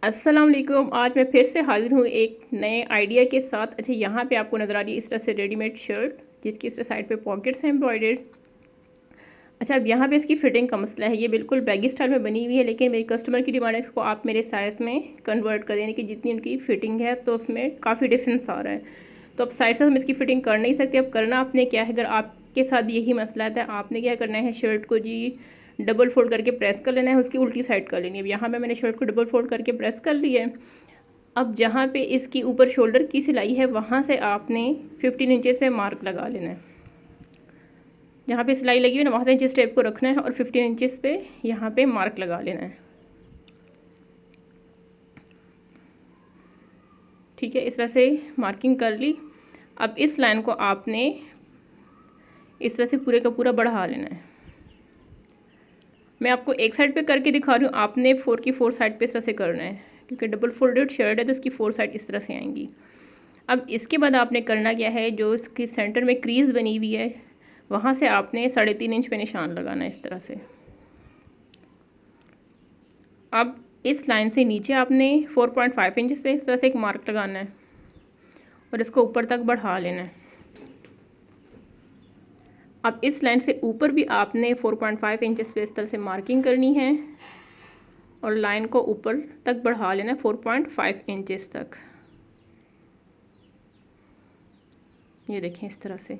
अस्सलाम वालेकुम। आज मैं फिर से हाज़िर हूँ एक नए आइडिया के साथ। अच्छा, यहाँ पे आपको नज़र आ रही है इस तरह से रेडीमेड शर्ट, जिसकी इस तरह साइड पे पॉकेट्स हैं एम्ब्रॉयडर्ड। अच्छा, अब यहाँ पे इसकी फ़िटिंग का मसला है। ये बिल्कुल बैगी स्टाइल में बनी हुई है, लेकिन मेरी कस्टमर की डिमांड है इसको आप मेरे साइज़ में कन्वर्ट कर दें, यानी कि जितनी उनकी फ़िटिंग है तो उसमें काफ़ी डिफरेंस आ रहा है। तो अब साइड से हम इसकी फ़िटिंग कर नहीं सकते। अब करना आपने क्या है, अगर आपके साथ भी यही मसला है तो आपने क्या करना है, शर्ट को जी डबल फोल्ड करके प्रेस कर लेना है, उसकी उल्टी साइड कर लेनी है। अब यहाँ पे मैंने शर्ट को डबल फोल्ड करके प्रेस कर लिया है। अब जहाँ पे इसकी ऊपर शोल्डर की सिलाई है वहाँ से आपने 15 इंचेस पे मार्क लगा लेना है। जहाँ पे सिलाई लगी हुई है ना, वहाँ से इंचेस टेप को रखना है और 15 इंचेस पे यहाँ पे मार्क लगा लेना है। ठीक है, इस तरह से मार्किंग कर ली। अब इस लाइन को आपने इस तरह से पूरे का पूरा बढ़ा लेना है। मैं आपको एक साइड पे करके दिखा रही हूँ, आपने 4 की 4 साइड पे इस तरह से करना है, क्योंकि डबल फोल्डेड शर्ट है तो उसकी 4 साइड इस तरह से आएंगी। अब इसके बाद आपने करना क्या है, जो इसकी सेंटर में क्रीज़ बनी हुई है वहाँ से आपने 3.5 इंच पे निशान लगाना है इस तरह से। अब इस लाइन से नीचे आपने 4.5 इंच पे इस तरह से एक मार्क लगाना है और इसको ऊपर तक बढ़ा लेना है। अब इस लाइन से ऊपर भी आपने 4.5 इंच पे इस तरह से मार्किंग करनी है और लाइन को ऊपर तक बढ़ा लेना है 4.5 इंचेस तक। ये देखें इस तरह से।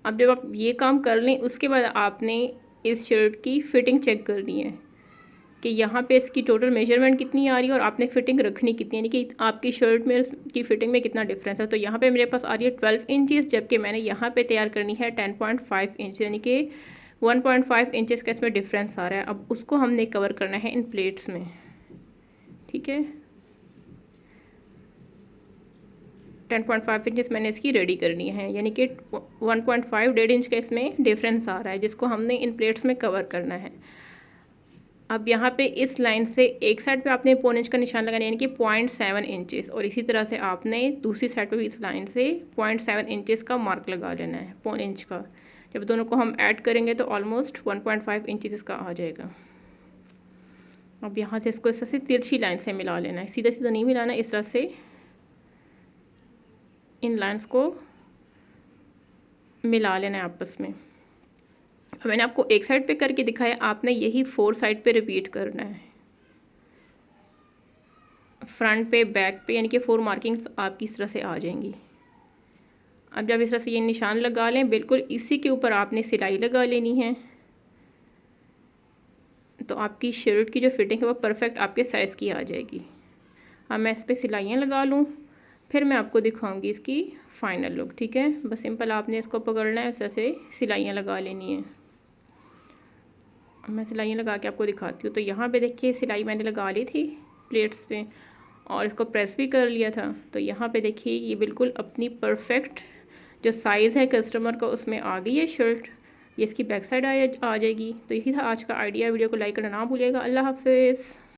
अब जब आप ये काम कर लें, उसके बाद आपने इस शर्ट की फ़िटिंग चेक करनी है कि यहाँ पे इसकी टोटल मेजरमेंट कितनी आ रही है और आपने फ़िटिंग रखनी कितनी है, यानी कि आपकी शर्ट में की फ़िटिंग में कितना डिफरेंस है। तो यहाँ पे मेरे पास आ रही है 12 इंचेस, जबकि मैंने यहाँ पे तैयार करनी है 10.5 इंच, यानी कि 1.5 इंचेस का इसमें डिफरेंस आ रहा है। अब उसको हमने कवर करना है इन प्लेट्स में। ठीक है, 10.5 इंचेस मैंने इसकी रेडी करनी है, यानी कि 1.5 डेढ़ इंच का इसमें डिफरेंस आ रहा है, जिसको हमने इन प्लेट्स में कवर करना है। अब यहाँ पे इस लाइन से एक साइड पे आपने 0.5 इंच का निशान लगाना है, यानी कि 0.7 इंचेस, और इसी तरह से आपने दूसरी साइड पे भी इस लाइन से 0.7 इंचेस का मार्क लगा लेना है, 0.5 इंच का। जब दोनों को हम ऐड करेंगे तो ऑलमोस्ट 1.5 इंचेस इसका आ जाएगा। अब यहाँ से इसको इस तरह से तिरछी लाइन से मिला लेना है, सीधा सीधा नहीं मिलाना, इस तरह से इन लाइन्स को मिला लेना है आपस में। अब मैंने आपको एक साइड पे करके दिखाया, आपने यही 4 साइड पे रिपीट करना है, फ्रंट पे बैक पे, यानी कि 4 मार्किंग्स आपकी इस तरह से आ जाएंगी। अब जब इस तरह से ये निशान लगा लें, बिल्कुल इसी के ऊपर आपने सिलाई लगा लेनी है, तो आपकी शर्ट की जो फिटिंग है वो परफेक्ट आपके साइज़ की आ जाएगी। अब मैं इस पर सिलाइयाँ लगा लूँ, फिर मैं आपको दिखाऊंगी इसकी फ़ाइनल लुक। ठीक है, बस सिंपल आपने इसको पकड़ना है, इस तरह से सिलाइयाँ लगा लेनी है। मैं सिलाइयाँ लगा के आपको दिखाती हूँ। तो यहाँ पे देखिए सिलाई मैंने लगा ली थी प्लेट्स पे और इसको प्रेस भी कर लिया था। तो यहाँ पे देखिए ये बिल्कुल अपनी परफेक्ट जो साइज़ है कस्टमर का उसमें आ गई है शर्ट। ये इसकी बैक साइड आ जाएगी। तो यही था आज का आइडिया। वीडियो को लाइक करना ना भूलिएगा। अल्लाह हाफिज़।